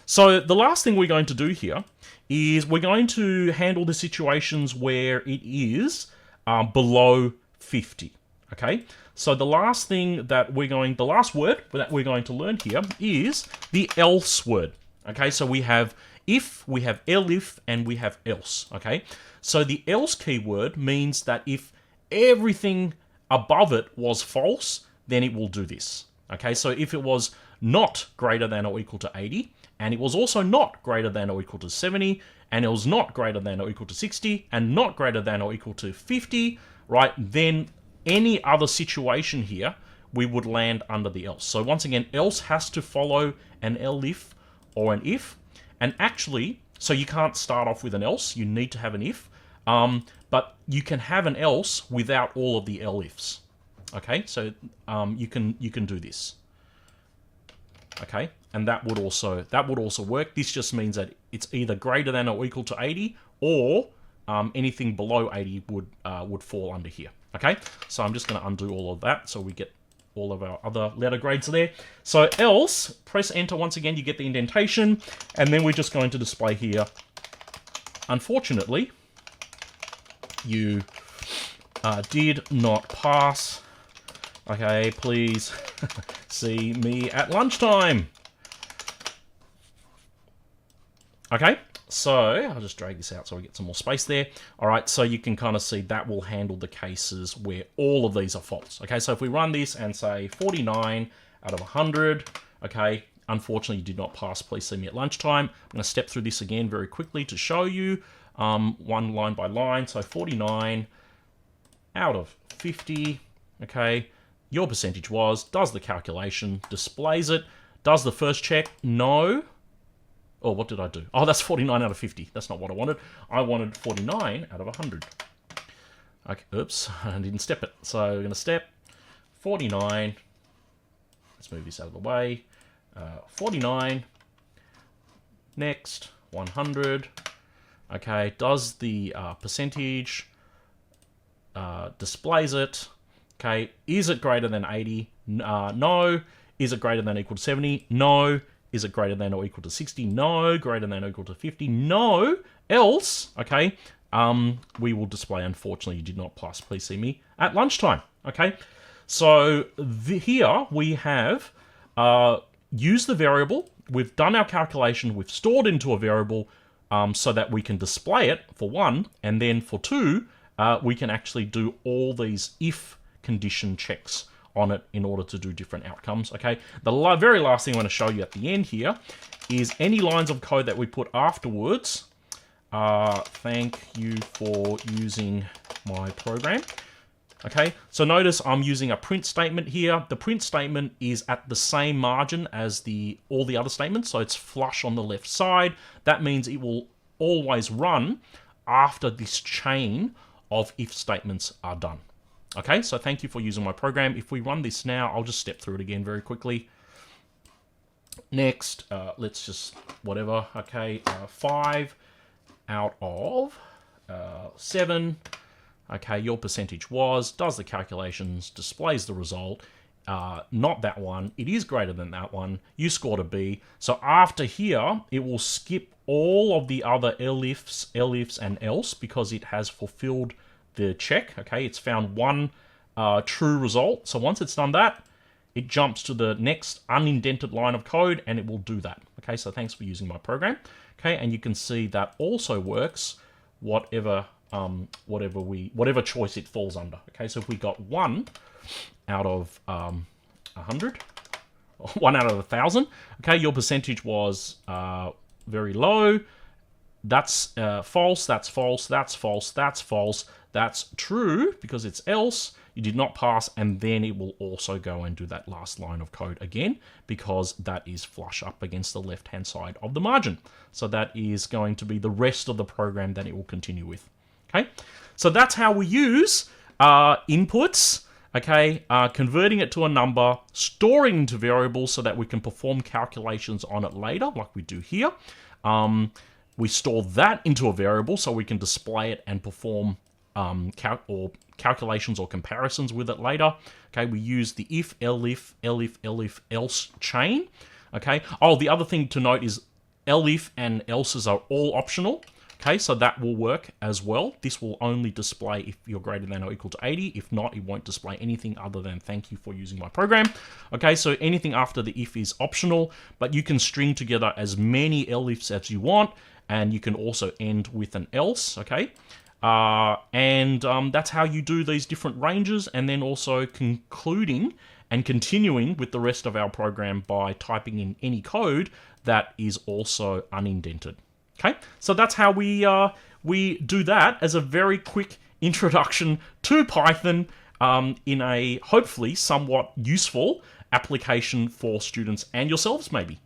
So the last thing we're going to do here is we're going to handle the situations where it is below 50. Okay, so the last word that we're going to learn here is the else word. Okay, so we have if, we have elif, and we have else. Okay, so the else keyword means that if everything above it was false, then it will do this. Okay, so if it was not greater than or equal to 80, and it was also not greater than or equal to 70, and it was not greater than or equal to 60, and not greater than or equal to 50, right, then any other situation here, we would land under the else. So once again, else has to follow an elif or an if, and actually, so you can't start off with an else, you need to have an if, but you can have an else without all of the elifs. Okay, so you can do this. Okay, and that would also work. This just means that it's either greater than or equal to 80, or anything below 80 would fall under here. Okay, so I'm just going to undo all of that so we get all of our other letter grades there. So else, press enter once again, you get the indentation, and then we're just going to display here, unfortunately, you did not pass. Okay, please see me at lunchtime. Okay, so I'll just drag this out so we get some more space there. All right, so you can kind of see that will handle the cases where all of these are false. Okay, so if we run this and say 49 out of 100, okay, unfortunately you did not pass, please see me at lunchtime. I'm going to step through this again very quickly to show you one line by line. So 49 out of 50, okay, your percentage was, does the calculation, displays it, does the first check, no. Oh, what did I do? Oh, that's 49 out of 50. That's not what I wanted. I wanted 49 out of 100. Okay, oops, I didn't step it. So we're going to step 49. Let's move this out of the way. 49. Next, 100. Okay, does the percentage, displays it. Okay, is it greater than 80? No. Is it greater than or equal to 70? No. Is it greater than or equal to 60? No. Greater than or equal to 50? No. Else, okay, we will display, unfortunately, you did not pass. Please see me at lunchtime. Okay, so here we have used the variable. We've done our calculation. We've stored into a variable so that we can display it, for one, and then for two, we can actually do all these if condition checks on it in order to do different outcomes. Okay, the very last thing I want to show you at the end here is any lines of code that we put afterwards. Thank you for using my program. Okay, so notice I'm using a print statement here. The print statement is at the same margin as all the other statements, so it's flush on the left side. That means it will always run after this chain of if statements are done. Okay, so thank you for using my program. If we run this now, I'll just step through it again very quickly. Next, let's just, whatever, okay, 5 out of 7. Okay, your percentage was, does the calculations, displays the result, not that one, it is greater than that one, you scored a B. So after here, it will skip all of the other elifs, and else because it has fulfilled the check. Okay, it's found one true result. So once it's done that, it jumps to the next unindented line of code and it will do that. Okay, so thanks for using my program. Okay, and you can see that also works whatever choice it falls under. Okay, so if we got 1 out of 100, 1 out of 1,000, okay, your percentage was very low. That's false, that's false, that's false, that's false, that's true because it's else, you did not pass, and then it will also go and do that last line of code again because that is flush up against the left-hand side of the margin. So that is going to be the rest of the program that it will continue with. Okay, so that's how we use inputs, okay, converting it to a number, storing into variables so that we can perform calculations on it later, like we do here. We store that into a variable so we can display it and perform calculations or comparisons with it later. Okay, we use the if, elif, else chain. Okay. Oh, the other thing to note is elif and else's are all optional. Okay, so that will work as well. This will only display if you're greater than or equal to 80. If not, it won't display anything other than thank you for using my program. Okay, so anything after the if is optional, but you can string together as many elifs as you want, and you can also end with an else, okay? That's how you do these different ranges, and then also concluding and continuing with the rest of our program by typing in any code that is also unindented. Okay, so that's how we do that as a very quick introduction to Python in a hopefully somewhat useful application for students and yourselves maybe.